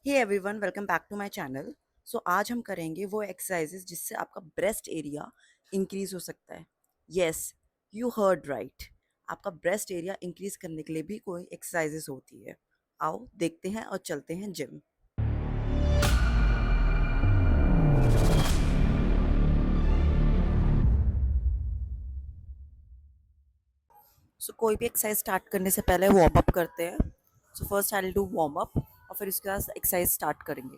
Hey everyone, welcome back to my channel. So आज हम करेंगे वो एक्सरसाइजेस जिससे आपका ब्रेस्ट एरिया इंक्रीज हो सकता है। Yes, you heard right. आपका ब्रेस्ट एरिया इंक्रीज करने के लिए भी कोई एक्सरसाइजेस होती है। आओ देखते हैं और चलते हैं जिम। सो कोई भी एक्सरसाइज स्टार्ट करने से पहले वार्म अप करते हैं। So first I will do warm up और फिर उसके बाद एक्सरसाइज स्टार्ट करेंगे।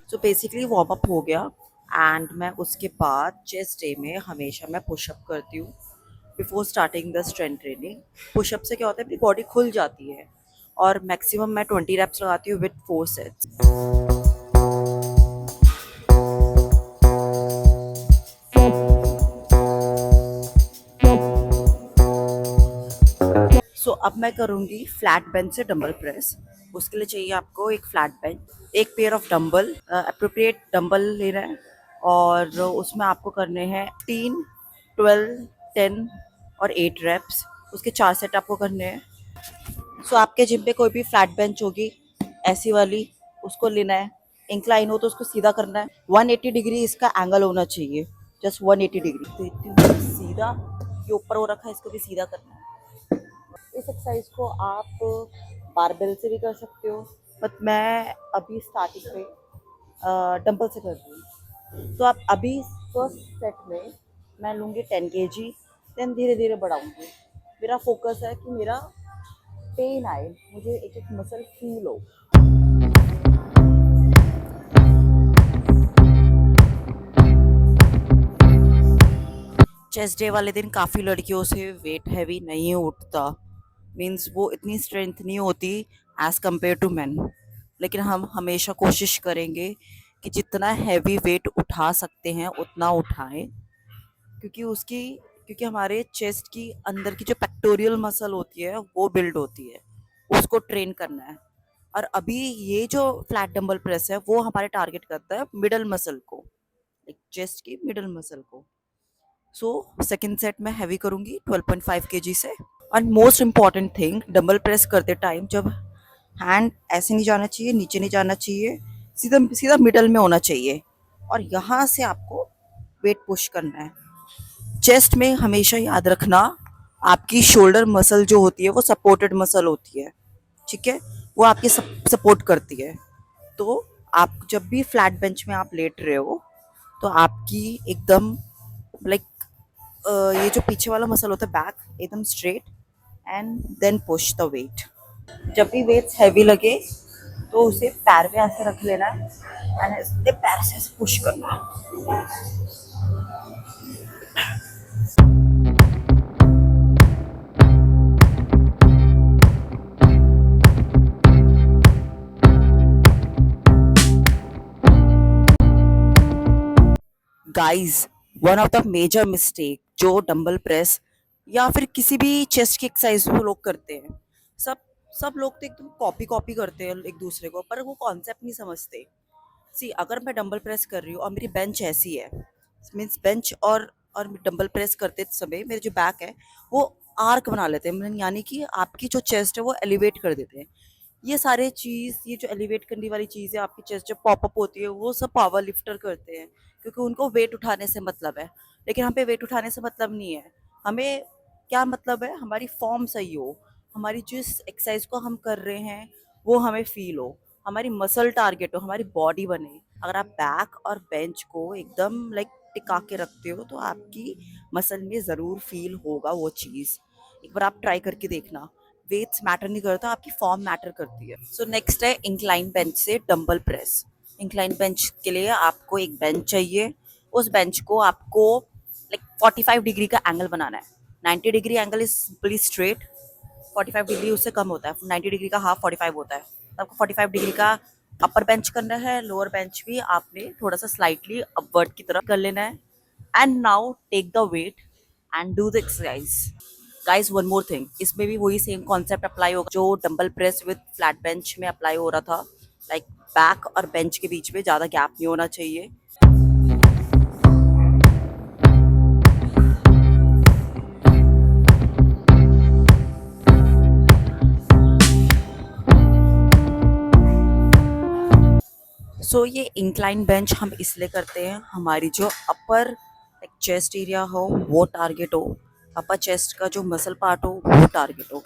सो बेसिकली वार्म अप हो गया एंड मैं उसके बाद चेस्ट डे में हमेशा मैं पुशअप करती हूँ before starting the strength training. Pushup से क्या होता है, अपनी बॉडी खुल जाती है और मैक्सिमम मैं 20 रेप्स लगाती हूँ विद 4 सेट्स। सो अब मैं करूँगी फ्लैट बेंच से डंबल प्रेस। उसके लिए चाहिए आपको एक फ्लैट बेंच, एक pair of dumbbell, appropriate dumbbell लेना है और उसमें आपको करने हैं 15, 12, 10 और 8 रेप्स। उसके 4 सेट आपको करने हैं। सो आपके जिम पे कोई भी फ्लैट बेंच होगी ऐसी वाली, उसको लेना है। इंक्लाइन हो तो उसको सीधा करना है। 180 डिग्री इसका एंगल होना चाहिए, जस्ट 180 डिग्री। तो सीधा ये ऊपर हो रखा है, इसको भी सीधा करना है। इस एक्सरसाइज को आप बारबेल से भी कर सकते हो, बट मैं अभी स्टार्टिंग पे डंबल से कर रही हूँ। तो आप अभी फर्स्ट सेट में मैं लूँगी 10 kg, देन धीरे धीरे बढ़ाऊँगी। मेरा फोकस है कि मेरा पेन आए, मुझे एक एक मसल फील हो। चेस्ट डे वाले दिन काफ़ी लड़कियों से वेट हैवी नहीं उठता, मीन्स वो इतनी स्ट्रेंथ नहीं होती एज़ कम्पेयर टू मैन। लेकिन हम हमेशा कोशिश करेंगे कि जितना हैवी वेट उठा सकते हैं उतना उठाएं, क्योंकि उसकी क्योंकि हमारे चेस्ट की अंदर की जो पेक्टोरियल मसल होती है वो बिल्ड होती है, उसको ट्रेन करना है। और अभी ये जो फ्लैट डंबल प्रेस है वो हमारे टारगेट करता है मिडल मसल को, चेस्ट की मिडल मसल को। सो सेकंड सेट में हैवी करूंगी 12.5 kg से। और most important thing, dumbbell press करते टाइम जब हैंड ऐसे नहीं जाना चाहिए, नीचे नहीं जाना चाहिए, सीधा सीधा मिडल में होना चाहिए और यहाँ से आपको वेट पुश करना है। चेस्ट में हमेशा याद रखना, आपकी शोल्डर मसल जो होती है वो सपोर्टेड मसल होती है, ठीक है, वो आपके सपोर्ट करती है। तो आप जब भी फ्लैट बेंच में आप लेट रहे हो तो आपकी एकदम लाइक ये जो पीछे वाला मसल होता है बैक, एकदम straight and then push the weight. जब भी वेट्स हैवी लगे तो उसे पैर पे ऐसे रख लेना है एंड इसके पैर से पुश करना है। Guys, one of the major mistake जो डंबल प्रेस या फिर किसी भी चेस्ट की एक्सरसाइज वो लोग करते हैं, सब सब लोग तो एकदम कॉपी कॉपी करते हैं एक दूसरे को, पर वो कॉन्सेप्ट नहीं समझते। सी, अगर मैं डंबल प्रेस कर रही हूँ और मेरी बेंच ऐसी है, मीन्स बेंच और डंबल प्रेस करते समय मेरे जो बैक है वो आर्क बना लेते हैं, यानी कि आपकी जो चेस्ट है वो एलिवेट कर देते हैं। ये सारे चीज़, ये जो एलिवेट करने वाली चीज़ है, आपकी चेस्ट जब पॉपअप होती है वो सब पावर लिफ्टर करते हैं, क्योंकि उनको वेट उठाने से मतलब है। लेकिन हमें वेट उठाने से मतलब नहीं है। हमें क्या मतलब है, हमारी फॉर्म सही हो, हमारी जिस एक्सरसाइज को हम कर रहे हैं वो हमें फील हो, हमारी मसल टारगेट हो, हमारी बॉडी बने। अगर आप बैक और बेंच को एकदम टिका के रखते हो तो आपकी मसल में ज़रूर फील होगा वो चीज़। एक बार आप ट्राई करके देखना। वेट्स मैटर नहीं करता, आपकी फॉर्म मैटर करती है। सो नेक्स्ट है इंक्लाइन बेंच से डंबल प्रेस। इंक्लाइन बेंच के लिए आपको एक बेंच चाहिए। उस बेंच को आपको 45 डिग्री का एंगल बनाना है। 90 degree angle is simply straight, 45 degree उससे कम होता है। 90 डिग्री का हाफ 45 होता है। तो आपको 45 डिग्री का अपर बेंच करना है, लोअर बेंच भी आपने थोड़ा सा स्लाइटली अपवर्ड की तरफ कर लेना है। And now take the weight and do the exercise. Guys, one more thing, इसमें भी वही सेम कॉन्सेप्ट अप्लाई होगा जो dumbbell press with flat bench में अप्लाई हो रहा था। बैक और बेंच के बीच में ज़्यादा गैप नहीं होना चाहिए। सो ये इंक्लाइन बेंच हम इसलिए करते हैं, हमारी जो अपर चेस्ट एरिया हो वो टारगेट हो, अपर चेस्ट का जो मसल पार्ट हो वो टारगेट हो,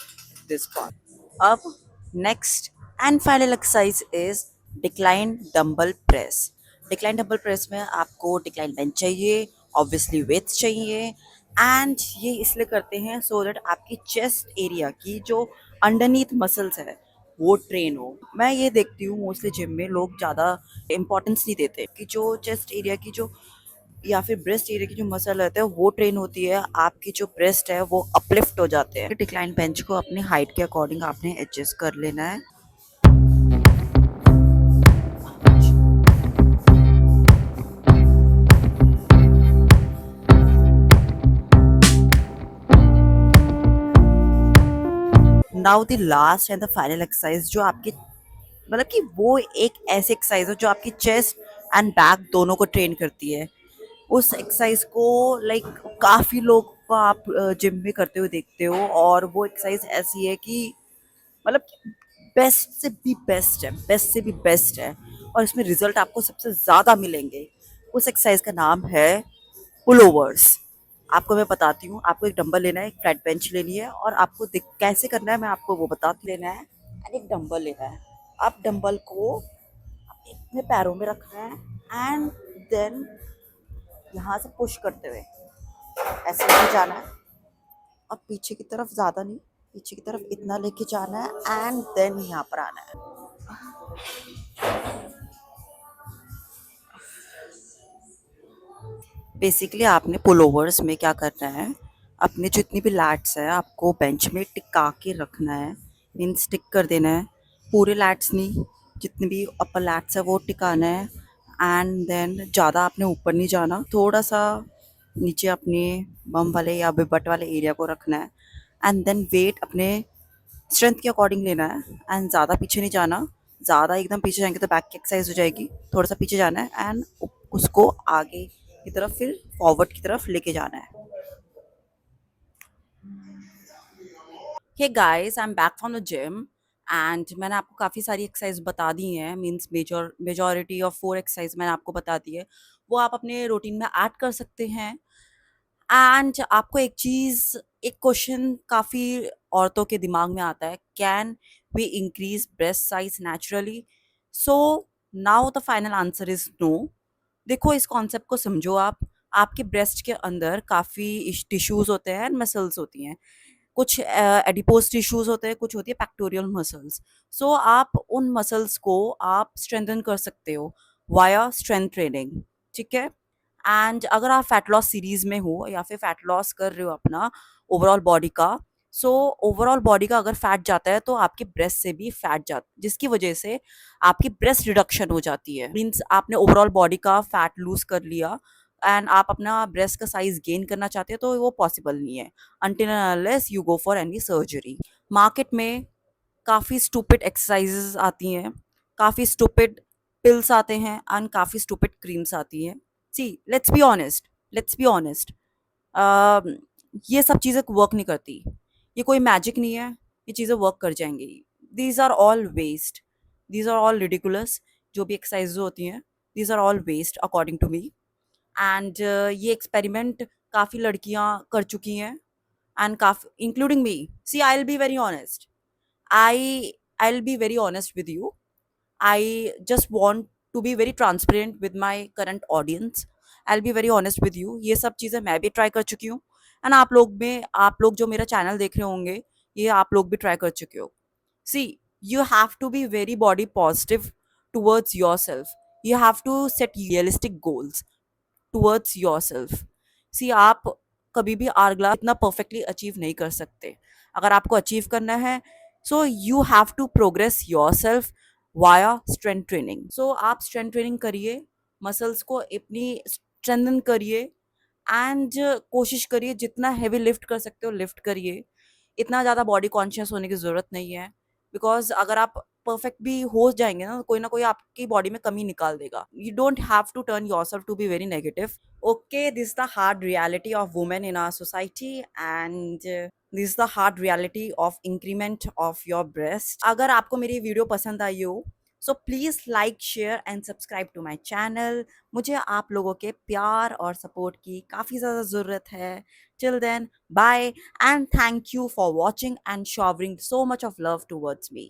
दिस पार्ट। अब next and final exercise is decline dumbbell press. Decline dumbbell press में आपको डिक्लाइन बेंच चाहिए, ऑब्वियसली वेट चाहिए, एंड ये इसलिए करते हैं सो दैट आपकी चेस्ट एरिया की जो अंडरनीथ मसल्स है वो ट्रेन हो। मैं ये देखती हूँ मोस्टली जिम में लोग ज़्यादा इम्पोर्टेंस नहीं देते कि जो चेस्ट एरिया की जो या फिर ब्रेस्ट एरिया की जो मसल रहते हैं वो ट्रेन होती है, आपकी जो ब्रेस्ट है वो अपलिफ्ट हो जाते हैं। डिक्लाइन बेंच को अपनी हाइट के अकॉर्डिंग आपने एडजस्ट कर लेना है। Now the last and the final exercise जो आपकी मतलब कि वो एक ऐसी एक्सरसाइज हो जो आपकी चेस्ट एंड बैक दोनों को ट्रेन करती है। उस एक्सरसाइज को लाइक काफ़ी लोग को आप जिम में करते हुए देखते हो, और वो एक्सरसाइज ऐसी है कि मतलब बेस्ट से भी बेस्ट है, बेस्ट से भी बेस्ट है, और इसमें रिजल्ट आपको सबसे ज़्यादा मिलेंगे। उस एक्सरसाइज का नाम है पुलोवर्स। आपको मैं बताती हूँ, आपको एक डंबल लेना है, एक फ्लैट बेंच लेनी है, और आपको कैसे करना है मैं आपको वो बताती लेना है। और एक डंबल लेना है, आप डंबल को अपने पैरों में रखना है, एंड देन यहाँ से पुश करते हुए ऐसे लेके जाना है, और पीछे की तरफ ज़्यादा नहीं, पीछे की तरफ इतना लेके जाना है, एंड देन यहाँ पर आना है। बेसिकली आपने पुलोवर्स में क्या करना है, अपने जितनी भी लैट्स है आपको बेंच में टिका के रखना है, मीन स्टिक कर देना है। पूरे लैट्स नहीं, जितने भी अपर लैट्स है वो टिकाना है, एंड देन ज़्यादा आपने ऊपर नहीं जाना, थोड़ा सा नीचे अपने बम वाले या बट वाले एरिया को रखना है, एंड देन वेट अपने स्ट्रेंथ के अकॉर्डिंग लेना है, एंड ज़्यादा पीछे नहीं जाना। ज़्यादा एकदम पीछे जाएंगे तो बैक की एक्सरसाइज हो जाएगी, थोड़ा सा पीछे जाना है, एंड उसको आगे की तरफ फिर फॉरवर्ड की तरफ लेके जाना है। Hey guys, I am back from the gym, and मैंने आपको काफ़ी सारी एक्सरसाइज बता दी हैं, मींस मेजॉरिटी ऑफ 4 एक्सरसाइज मैंने आपको बता दी है। वो आप अपने रूटीन में ऐड कर सकते हैं। एंड आपको एक चीज़, एक क्वेश्चन काफ़ी औरतों के दिमाग में आता है, can we increase breast size naturally? So now the final answer is no. देखो, इस कॉन्सेप्ट को समझो आप। आपके ब्रेस्ट के अंदर काफ़ी टिश्यूज होते हैं, मसल्स होती हैं, कुछ एडिपोज टिश्यूज होते हैं, कुछ होती है पेक्टोरियल मसल्स। सो आप उन मसल्स को आप स्ट्रेंथन कर सकते हो वाया स्ट्रेंथ ट्रेनिंग, ठीक है। एंड अगर आप फैट लॉस सीरीज में हो या फिर फैट लॉस कर रहे हो अपना ओवरऑल बॉडी का, सो ओवरऑल बॉडी का अगर फैट जाता है तो आपके ब्रेस्ट से भी फैट जाता है, जिसकी वजह से आपकी ब्रेस्ट रिडक्शन हो जाती है। मीन्स आपने ओवरऑल बॉडी का फैट लूज कर लिया, एंड आप अपना ब्रेस्ट का साइज गेन करना चाहते हो तो वो पॉसिबल नहीं है until and unless you go for any surgery। Market में काफ़ी स्टूपिड एक्सरसाइजेज आती हैं, काफ़ी स्टूपिड पिल्स आते हैं, एंड काफ़ी स्टूपिड क्रीम्स आती हैं। See, let's be honest, let's be honest, ये सब चीज़ें वर्क नहीं करती, ये कोई मैजिक नहीं है, ये चीज़ें वर्क कर जाएंगी। These are all waste, these are all ridiculous. जो भी एक्सरसाइज होती हैं, these are all waste according to me. And ये एक्सपेरिमेंट काफ़ी लड़कियां कर चुकी हैं, एंड काफ़ी including me. See, I will be very honest, I I'll be very honest with you. I just want to be very transparent with my current audience. I'll be very honest with you. ये सब चीज़ें मैं भी try कर चुकी हूँ, and आप लोग जो मेरा चैनल देख रहे होंगे, ये आप लोग भी ट्राई कर चुके हो। See, you have to be very body positive towards yourself. You have to set realistic goals towards yourself. See, आप कभी भी आरग्लास इतना परफेक्टली अचीव नहीं कर सकते। अगर आपको अचीव करना है, so you have to progress yourself via strength training. So आप स्ट्रेंथ ट्रेनिंग करिए, मसल्स को अपनी स्ट्रेंथन करिए, एंड कोशिश करिए जितना हैवी लिफ्ट कर सकते हो लिफ्ट करिए। इतना ज़्यादा बॉडी कॉन्शियस होने की ज़रूरत नहीं है। बिकॉज अगर आप परफेक्ट भी हो जाएंगे ना कोई आपकी बॉडी में कमी निकाल देगा. You don't have to turn yourself to be very negative. Okay, this is the hard reality of women in our society and this is the hard reality of increment of your breast. अगर आपको मेरी video पसंद आई हो so please like share and subscribe to my channel. मुझे आप लोगों के प्यार और सपोर्ट की काफ़ी ज़्यादा ज़रूरत है. Till then, bye, and thank you for watching and showering so much of love towards me.